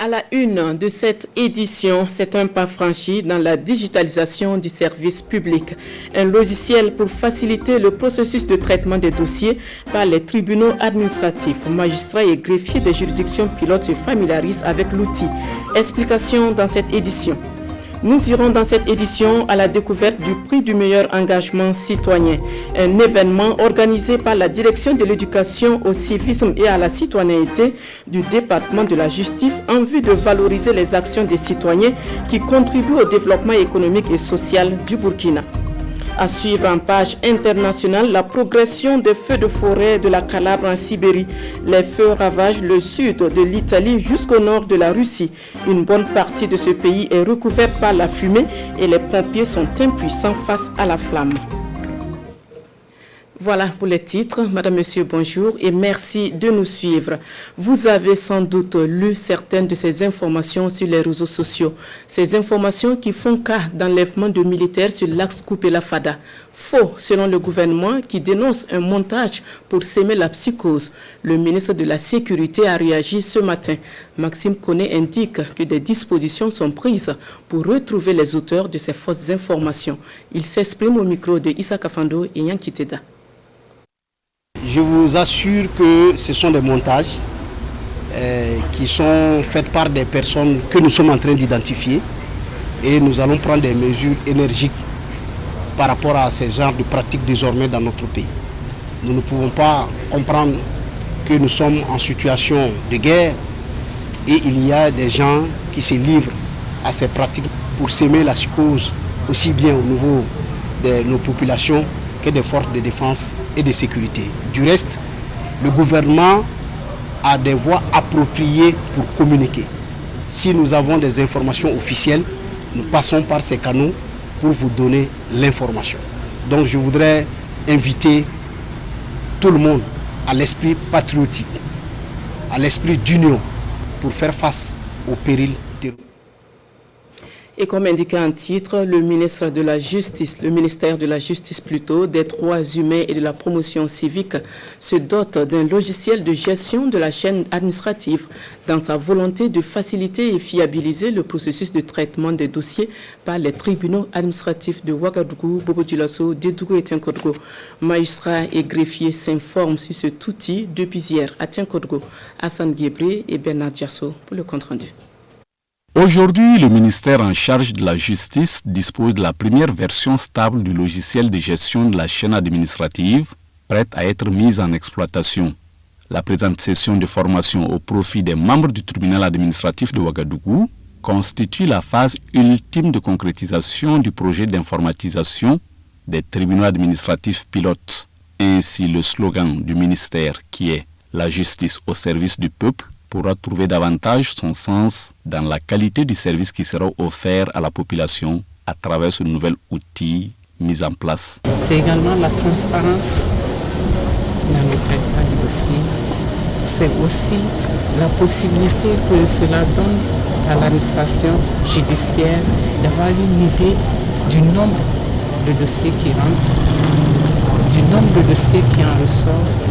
À la une de cette édition, c'est un pas franchi dans la digitalisation du service public. Un logiciel pour faciliter le processus de traitement des dossiers par les tribunaux administratifs. Magistrats et greffiers des juridictions pilotes se familiarisent avec l'outil. Explication dans cette édition. Nous irons dans cette édition à la découverte du prix du meilleur engagement citoyen, un événement organisé par la Direction de l'éducation au civisme et à la citoyenneté du département de la justice en vue de valoriser les actions des citoyens qui contribuent au développement économique et social du Burkina. À suivre en page internationale, la progression des feux de forêt de la Calabre en Sibérie. Les feux ravagent le sud de l'Italie jusqu'au nord de la Russie. Une bonne partie de ce pays est recouverte par la fumée et les pompiers sont impuissants face à la flamme. Voilà pour les titres. Madame, Monsieur, bonjour et merci de nous suivre. Vous avez sans doute lu certaines de ces informations sur les réseaux sociaux. Ces informations qui font cas d'enlèvement de militaires sur l'axe Koupé-La-Fada. Faux, selon le gouvernement qui dénonce un montage pour s'aimer la psychose. Le ministre de la Sécurité a réagi ce matin. Maxime Koné indique que des dispositions sont prises pour retrouver les auteurs de ces fausses informations. Il s'exprime au micro de Issa Kafando et Yanki Teda. Je vous assure que ce sont des montages qui sont faits par des personnes que nous sommes en train d'identifier et nous allons prendre des mesures énergiques par rapport à ces genres de pratiques désormais dans notre pays. Nous ne pouvons pas comprendre que nous sommes en situation de guerre et il y a des gens qui se livrent à ces pratiques pour s'aimer la psychose aussi bien au niveau de nos populations que des forces de défense et de sécurité. Du reste, le gouvernement a des voies appropriées pour communiquer. Si nous avons des informations officielles, nous passons par ces canaux pour vous donner l'information. Donc je voudrais inviter tout le monde à l'esprit patriotique, à l'esprit d'union pour faire face aux périls terroristes. Et comme indiqué en titre, le ministère de la Justice, des droits humains et de la promotion civique se dote d'un logiciel de gestion de la chaîne administrative dans sa volonté de faciliter et fiabiliser le processus de traitement des dossiers par les tribunaux administratifs de Ouagadougou, Bobo-Dioulasso, Dédougou et Tinkodgo. Magistrats et greffiers s'informent sur cet outil depuis hier à Tinkodgo. Hassan Guébré et Bernard Diasso pour le compte-rendu. Aujourd'hui, le ministère en charge de la justice dispose de la première version stable du logiciel de gestion de la chaîne administrative, prête à être mise en exploitation. La présente session de formation au profit des membres du tribunal administratif de Ouagadougou constitue la phase ultime de concrétisation du projet d'informatisation des tribunaux administratifs pilotes. Ainsi, le slogan du ministère qui est « La justice au service du peuple » pourra trouver davantage son sens dans la qualité du service qui sera offert à la population à travers ce nouvel outil mis en place. C'est également la transparence dans le traitement du dossier. C'est aussi la possibilité que cela donne à l'administration judiciaire d'avoir une idée du nombre de dossiers qui rentrent, du nombre de dossiers qui en ressortent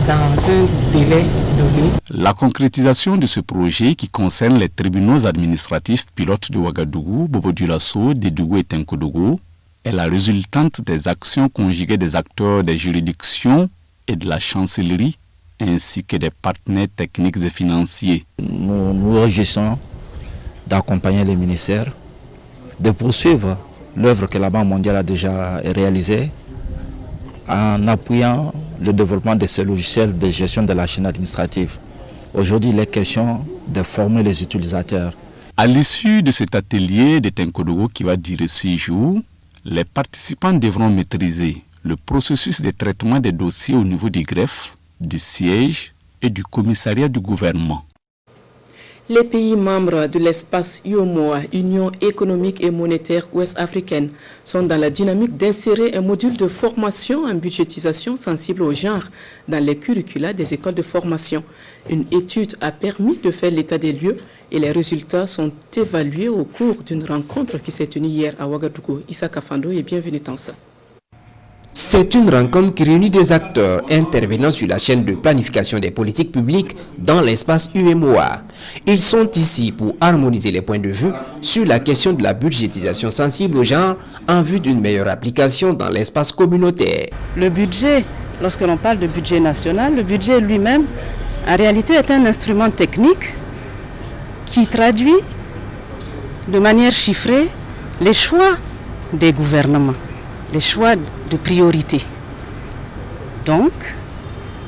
dans un délai donné. La concrétisation de ce projet qui concerne les tribunaux administratifs pilotes de Ouagadougou, Bobo-Dioulasso, Dédougou et Tinkodgo est la résultante des actions conjuguées des acteurs des juridictions et de la chancellerie ainsi que des partenaires techniques et financiers. Nous nous réjouissons d'accompagner les ministères, de poursuivre l'œuvre que la Banque mondiale a déjà réalisée en appuyant le développement de ce logiciel de gestion de la chaîne administrative. Aujourd'hui, il est question de former les utilisateurs. À l'issue de cet atelier de Tinkodgo qui va durer 6 jours, les participants devront maîtriser le processus de traitement des dossiers au niveau du greffe, du siège et du commissariat du gouvernement. Les pays membres de l'espace UEMOA, Union économique et monétaire ouest-africaine, sont dans la dynamique d'insérer un module de formation en budgétisation sensible au genre dans les curricula des écoles de formation. Une étude a permis de faire l'état des lieux et les résultats sont évalués au cours d'une rencontre qui s'est tenue hier à Ouagadougou. Issa Kafando et bienvenue dans ça. C'est une rencontre qui réunit des acteurs intervenant sur la chaîne de planification des politiques publiques dans l'espace UEMOA. Ils sont ici pour harmoniser les points de vue sur la question de la budgétisation sensible au genre en vue d'une meilleure application dans l'espace communautaire. Le budget, lorsque l'on parle de budget national, le budget lui-même, en réalité, est un instrument technique qui traduit de manière chiffrée les choix des gouvernements, les choix de priorité. Donc,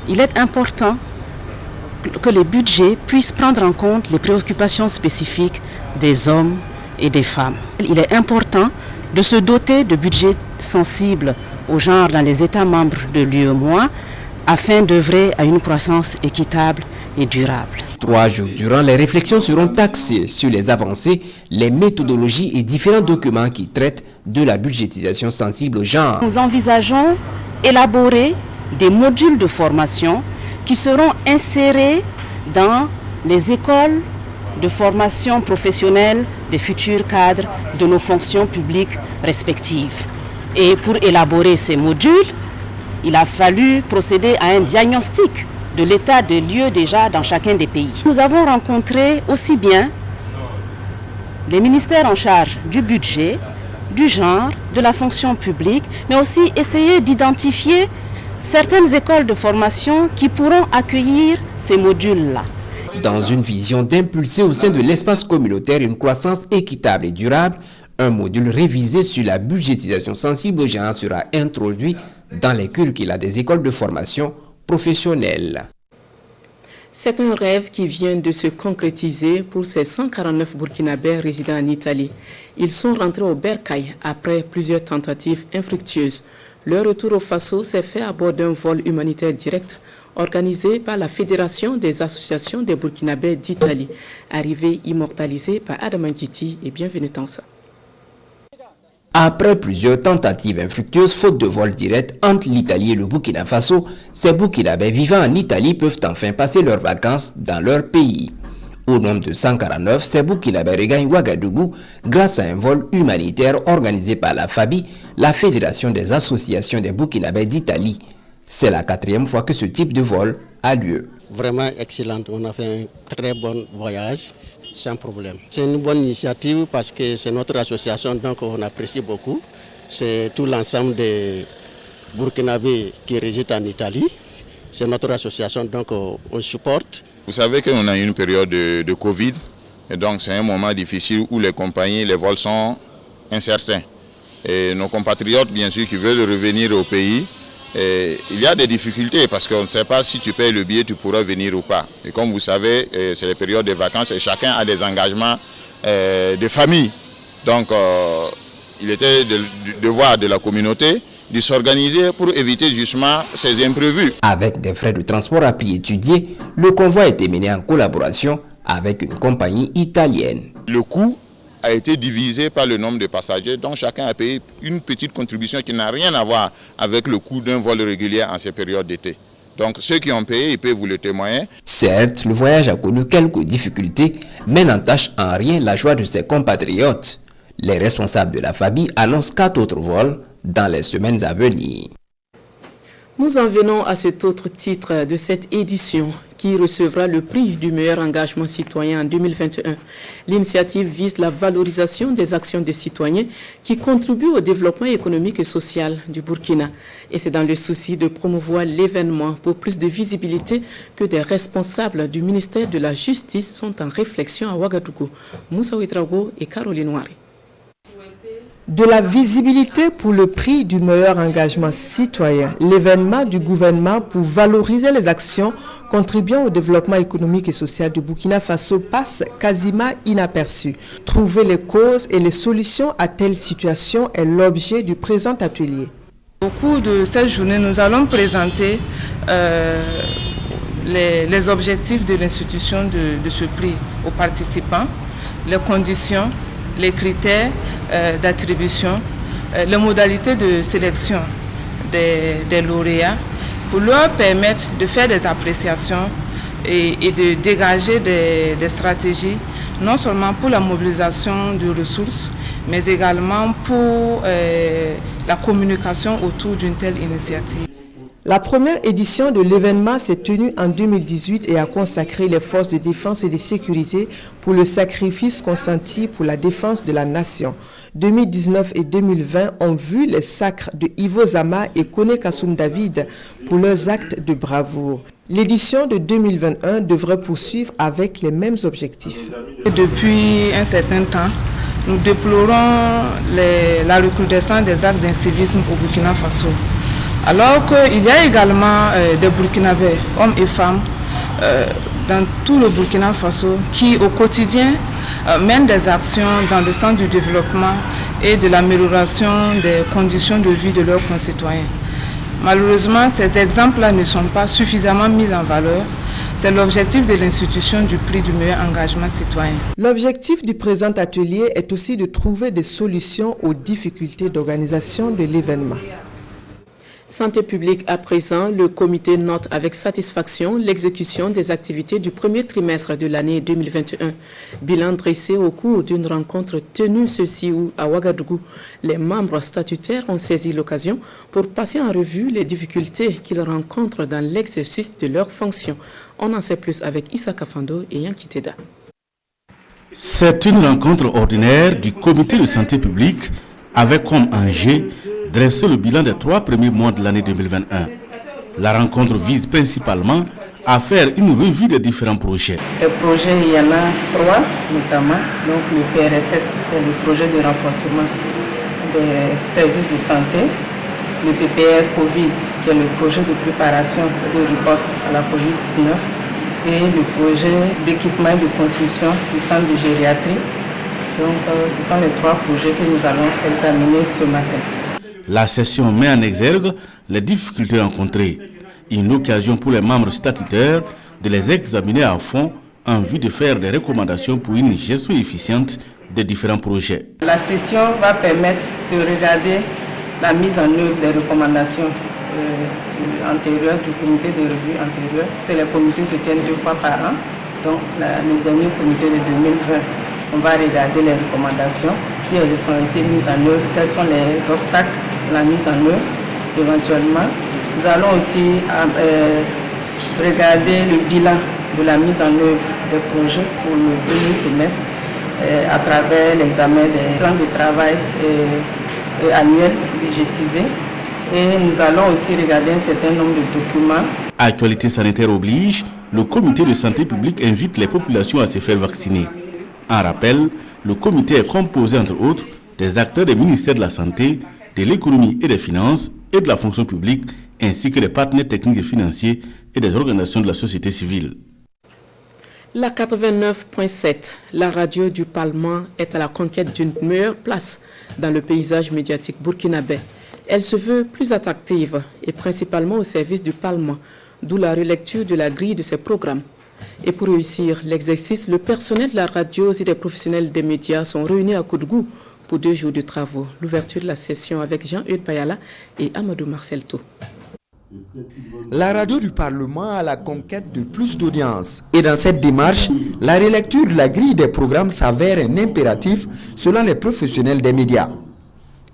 il est important que les budgets puissent prendre en compte les préoccupations spécifiques des hommes et des femmes. Il est important de se doter de budgets sensibles au genre dans les États membres de l'UEMOA afin d'œuvrer à une croissance équitable et durable. 3 jours durant, les réflexions seront axées sur les avancées, les méthodologies et différents documents qui traitent de la budgétisation sensible au genre. Nous envisageons élaborer des modules de formation qui seront insérés dans les écoles de formation professionnelle des futurs cadres de nos fonctions publiques respectives. Et pour élaborer ces modules, il a fallu procéder à un diagnostic de l'état des lieux déjà dans chacun des pays. Nous avons rencontré aussi bien les ministères en charge du budget, du genre, de la fonction publique, mais aussi essayer d'identifier certaines écoles de formation qui pourront accueillir ces modules-là. Dans une vision d'impulser au sein de l'espace communautaire une croissance équitable et durable, un module révisé sur la budgétisation sensible au genre sera introduit dans les curricula des écoles de formation professionnelle. C'est un rêve qui vient de se concrétiser pour ces 149 Burkinabés résidant en Italie. Ils sont rentrés au Bercail après plusieurs tentatives infructueuses. Leur retour au Faso s'est fait à bord d'un vol humanitaire direct organisé par la Fédération des associations des Burkinabés d'Italie, arrivé immortalisé par Adam Ngiti et Bienvenue Tansa. Après plusieurs tentatives infructueuses faute de vol direct entre l'Italie et le Burkina Faso, ces Burkinabés vivant en Italie peuvent enfin passer leurs vacances dans leur pays. Au nombre de 149, ces Burkinabés regagnent Ouagadougou grâce à un vol humanitaire organisé par la FABI, la Fédération des associations des Burkinabés d'Italie. C'est la 4e fois que ce type de vol a lieu. Vraiment excellente, on a fait un très bon voyage. Sans problème. C'est une bonne initiative parce que c'est notre association, donc on apprécie beaucoup. C'est tout l'ensemble des Burkinabés qui résident en Italie. C'est notre association, donc on supporte. Vous savez qu'on a eu une période de Covid, et donc c'est un moment difficile où les compagnies, les vols sont incertains. Et nos compatriotes, bien sûr, qui veulent revenir au pays, et il y a des difficultés parce qu'on ne sait pas si tu payes le billet, tu pourras venir ou pas. Et comme vous savez, c'est les périodes de vacances et chacun a des engagements de famille. Donc, il était du devoir de la communauté de s'organiser pour éviter justement ces imprévus. Avec des frais de transport à prix étudiés, le convoi a été mené en collaboration avec une compagnie italienne. Le coût a été divisé par le nombre de passagers, donc chacun a payé une petite contribution qui n'a rien à voir avec le coût d'un vol régulier en ces périodes d'été. Donc ceux qui ont payé, ils peuvent vous le témoigner. Certes, le voyage a connu quelques difficultés, mais n'entache en rien la joie de ses compatriotes. Les responsables de la FABI annoncent 4 autres vols dans les semaines à venir. Nous en venons à cet autre titre de cette édition qui recevra le prix du meilleur engagement citoyen en 2021. L'initiative vise la valorisation des actions des citoyens qui contribuent au développement économique et social du Burkina. Et c'est dans le souci de promouvoir l'événement pour plus de visibilité que des responsables du ministère de la Justice sont en réflexion à Ouagadougou. Moussa Ouedraogo et Caroline Ouari. De la visibilité pour le prix du meilleur engagement citoyen, l'événement du gouvernement pour valoriser les actions contribuant au développement économique et social du Burkina Faso passe quasiment inaperçu. Trouver les causes et les solutions à telle situation est l'objet du présent atelier. Au cours de cette journée, nous allons présenter les objectifs de l'institution de ce prix aux participants, les conditions, les critères d'attribution, les modalités de sélection des lauréats pour leur permettre de faire des appréciations et de dégager des stratégies non seulement pour la mobilisation de ressources, mais également pour la communication autour d'une telle initiative. La première édition de l'événement s'est tenue en 2018 et a consacré les forces de défense et de sécurité pour le sacrifice consenti pour la défense de la nation. 2019 et 2020 ont vu les sacres de Ivo Zama et Kone Kassoum David pour leurs actes de bravoure. L'édition de 2021 devrait poursuivre avec les mêmes objectifs. Depuis un certain temps, nous déplorons la recrudescence des actes d'incivisme au Burkina Faso. Alors qu'il y a également des Burkinabés, hommes et femmes, dans tout le Burkina Faso, qui au quotidien mènent des actions dans le sens du développement et de l'amélioration des conditions de vie de leurs concitoyens. Malheureusement, ces exemples-là ne sont pas suffisamment mis en valeur. C'est l'objectif de l'institution du prix du meilleur engagement citoyen. L'objectif du présent atelier est aussi de trouver des solutions aux difficultés d'organisation de l'événement. Santé publique à présent, le comité note avec satisfaction l'exécution des activités du premier trimestre de l'année 2021. Bilan dressé au cours d'une rencontre tenue ceci à Ouagadougou. Les membres statutaires ont saisi l'occasion pour passer en revue les difficultés qu'ils rencontrent dans l'exercice de leurs fonctions. On en sait plus avec Issa Kafando et Yanki Teda. C'est une rencontre ordinaire du comité de santé publique avec comme enjeu dresser le bilan des 3 premiers mois de l'année 2021. La rencontre vise principalement à faire une revue des différents projets. Ces projets, il y en a 3 notamment. Donc le PRSS, c'est le projet de renforcement des services de santé. Le PPR Covid, qui est le projet de préparation et de riposte à la Covid-19. Et le projet d'équipement et de construction du centre de gériatrie. Donc ce sont les 3 projets que nous allons examiner ce matin. La session met en exergue les difficultés rencontrées. Une occasion pour les membres statutaires de les examiner à fond en vue de faire des recommandations pour une gestion efficiente des différents projets. La session va permettre de regarder la mise en œuvre des recommandations antérieures du comité de revue antérieur. Les comités se tiennent 2 fois par an. Donc le dernier comité de 2020, on va regarder les recommandations, si elles ont été mises en œuvre, quels sont les obstacles de la mise en œuvre éventuellement. Nous allons aussi regarder le bilan de la mise en œuvre des projets pour le premier semestre à travers l'examen des plans de travail annuels budgétisés. Et nous allons aussi regarder un certain nombre de documents. Actualité sanitaire oblige, le comité de santé publique invite les populations à se faire vacciner. En rappel, le comité est composé entre autres des acteurs des ministères de la Santé, de l'économie et des finances et de la fonction publique, ainsi que des partenaires techniques et financiers et des organisations de la société civile. La 89.7, la radio du Parlement, est à la conquête d'une meilleure place dans le paysage médiatique burkinabé. Elle se veut plus attractive et principalement au service du Parlement, d'où la relecture de la grille de ses programmes. Et pour réussir l'exercice, le personnel de la radio et des professionnels des médias sont réunis à Koudougou pour 2 jours de travaux. L'ouverture de la session avec Jean-Eudes Payala et Amadou Marcelto. La radio du Parlement a la conquête de plus d'audience. Et dans cette démarche, la relecture de la grille des programmes s'avère un impératif selon les professionnels des médias.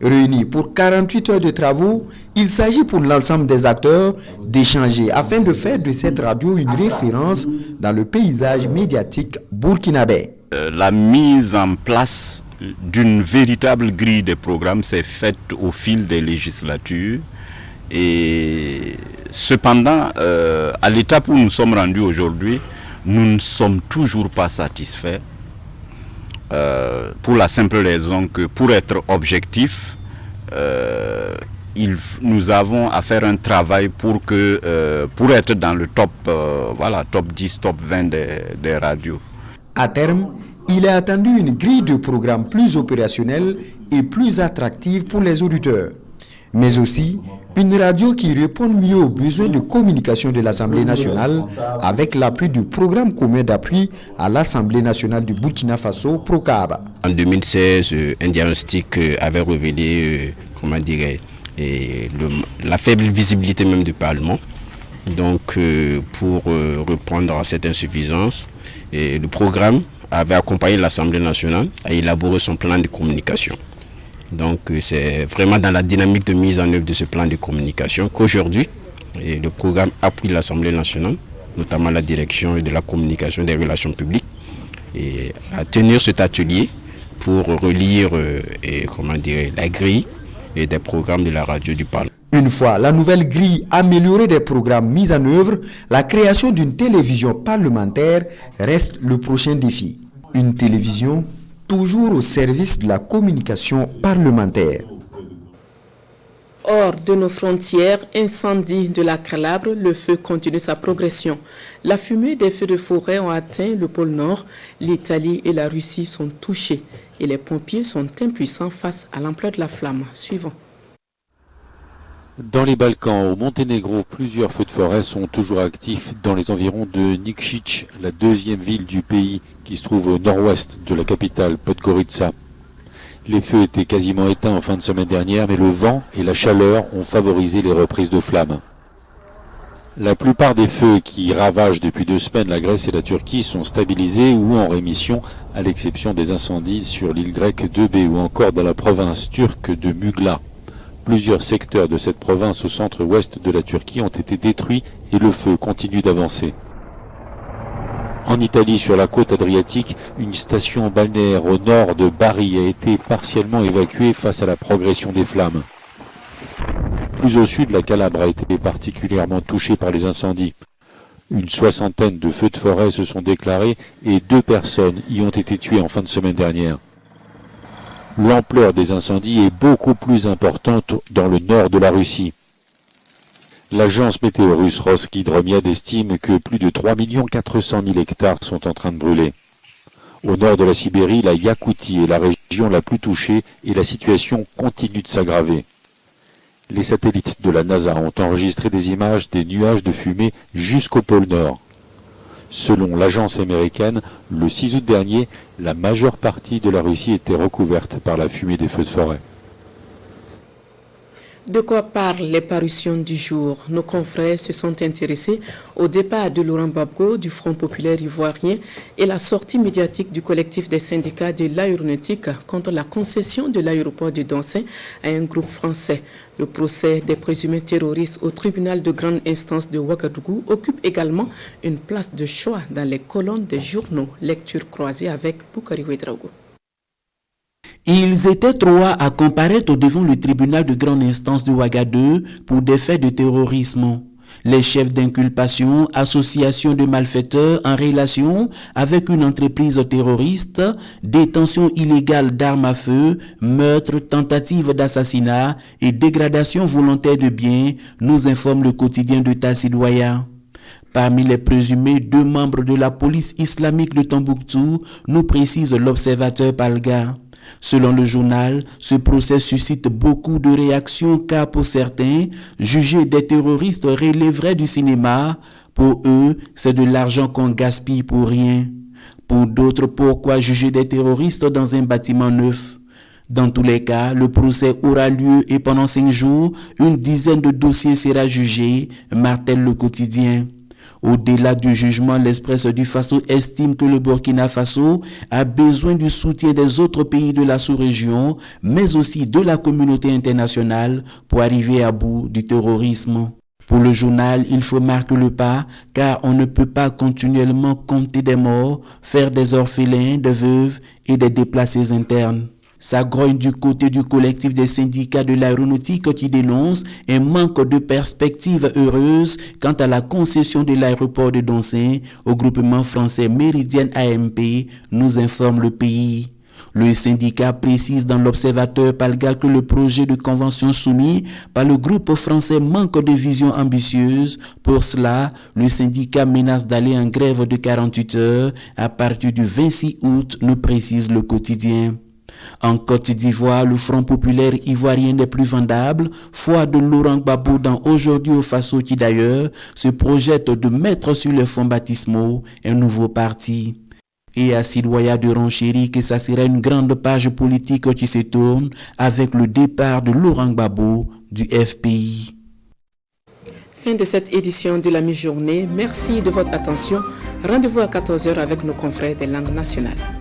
Réunis pour 48 heures de travaux, il s'agit pour l'ensemble des acteurs d'échanger afin de faire de cette radio une référence dans le paysage médiatique burkinabé. La mise en place d'une véritable grille des programmes s'est faite au fil des législatures. Et cependant, à l'étape où nous sommes rendus aujourd'hui, nous ne sommes toujours pas satisfaits. Pour la simple raison que pour être objectif, nous avons à faire un travail pour être dans le top 10, top 20 des radios. À terme, il est attendu une grille de programmes plus opérationnelle et plus attractive pour les auditeurs, mais aussi une radio qui répond mieux aux besoins de communication de l'Assemblée nationale avec l'appui du programme commun d'appui à l'Assemblée nationale du Burkina Faso, PROCAB. En 2016, un diagnostic avait révélé, la faible visibilité même du Parlement. Donc, pour répondre à cette insuffisance, le programme avait accompagné l'Assemblée nationale à élaborer son plan de communication. Donc c'est vraiment dans la dynamique de mise en œuvre de ce plan de communication qu'aujourd'hui, le programme appuie l'Assemblée nationale, notamment la direction de la communication et des relations publiques, et à tenir cet atelier pour relire la grille et des programmes de la radio du Parlement. Une fois la nouvelle grille améliorée des programmes mis en œuvre, la création d'une télévision parlementaire reste le prochain défi. Une télévision toujours au service de la communication parlementaire. Hors de nos frontières, incendie de la Calabre, le feu continue sa progression. La fumée des feux de forêt ont atteint le pôle Nord. L'Italie et la Russie sont touchées et les pompiers sont impuissants face à l'ampleur de la flamme. Suivant. Dans les Balkans, au Monténégro, plusieurs feux de forêt sont toujours actifs dans les environs de Nikšić, la deuxième ville du pays qui se trouve au nord-ouest de la capitale Podgorica. Les feux étaient quasiment éteints en fin de semaine dernière, mais le vent et la chaleur ont favorisé les reprises de flammes. La plupart des feux qui ravagent depuis 2 semaines la Grèce et la Turquie sont stabilisés ou en rémission, à l'exception des incendies sur l'île grecque d'Eubée ou encore dans la province turque de Mugla. Plusieurs secteurs de cette province au centre-ouest de la Turquie ont été détruits et le feu continue d'avancer. En Italie, sur la côte adriatique, une station balnéaire au nord de Bari a été partiellement évacuée face à la progression des flammes. Plus au sud, la Calabre a été particulièrement touchée par les incendies. Une 60aine de feux de forêt se sont déclarés et 2 personnes y ont été tuées en fin de semaine dernière. L'ampleur des incendies est beaucoup plus importante dans le nord de la Russie. L'agence météo russe Roskidromiad estime que plus de 3 400 000 hectares sont en train de brûler. Au nord de la Sibérie, la Yakoutie est la région la plus touchée et la situation continue de s'aggraver. Les satellites de la NASA ont enregistré des images des nuages de fumée jusqu'au pôle Nord. Selon l'agence américaine, le 6 août dernier, la majeure partie de la Russie était recouverte par la fumée des feux de forêt. De quoi parlent les parutions du jour? Nos confrères se sont intéressés au départ de Laurent Gbagbo du Front populaire ivoirien et la sortie médiatique du collectif des syndicats de l'aéronautique contre la concession de l'aéroport de Dancin à un groupe français. Le procès des présumés terroristes au tribunal de grande instance de Ouagadougou occupe également une place de choix dans les colonnes des journaux. Lecture croisée avec Boukari Ouedraogo. Ils étaient 3 à comparaître devant le tribunal de grande instance de Ouagadougou pour des faits de terrorisme. Les chefs d'inculpation, association de malfaiteurs en relation avec une entreprise terroriste, détention illégale d'armes à feu, meurtre, tentative d'assassinat et dégradation volontaire de biens, nous informe le quotidien de Tassidouaya. Parmi les présumés 2 membres de la police islamique de Tombouctou, nous précise l'observateur Palga. Selon le journal, ce procès suscite beaucoup de réactions car pour certains, juger des terroristes relèverait du cinéma. Pour eux, c'est de l'argent qu'on gaspille pour rien. Pour d'autres, pourquoi juger des terroristes dans un bâtiment neuf? Dans tous les cas, le procès aura lieu et pendant 5 jours, une dizaine de dossiers sera jugé, martèle le quotidien. Au-delà du jugement, l'Express du Faso estime que le Burkina Faso a besoin du soutien des autres pays de la sous-région, mais aussi de la communauté internationale pour arriver à bout du terrorisme. Pour le journal, il faut marquer le pas, car on ne peut pas continuellement compter des morts, faire des orphelins, des veuves et des déplacés internes. Ça grogne du côté du collectif des syndicats de l'aéronautique qui dénonce un manque de perspectives heureuses quant à la concession de l'aéroport de Dancin au groupement français Méridien AMP, nous informe le pays. Le syndicat précise dans l'Observateur Palga que le projet de convention soumis par le groupe français manque de vision ambitieuse. Pour cela, le syndicat menace d'aller en grève de 48 heures à partir du 26 août, nous précise le quotidien. En Côte d'Ivoire, le Front populaire ivoirien n'est plus vendable, foi de Laurent Gbagbo dans Aujourd'hui au Faso qui d'ailleurs se projette de mettre sur les fonds baptismaux un nouveau parti. Et à Sidouaya de renchérir que ça serait une grande page politique qui se tourne avec le départ de Laurent Gbagbo du FPI. fin de cette édition de la mi-journée. Merci de votre attention. Rendez-vous à 14h avec nos confrères des langues nationales.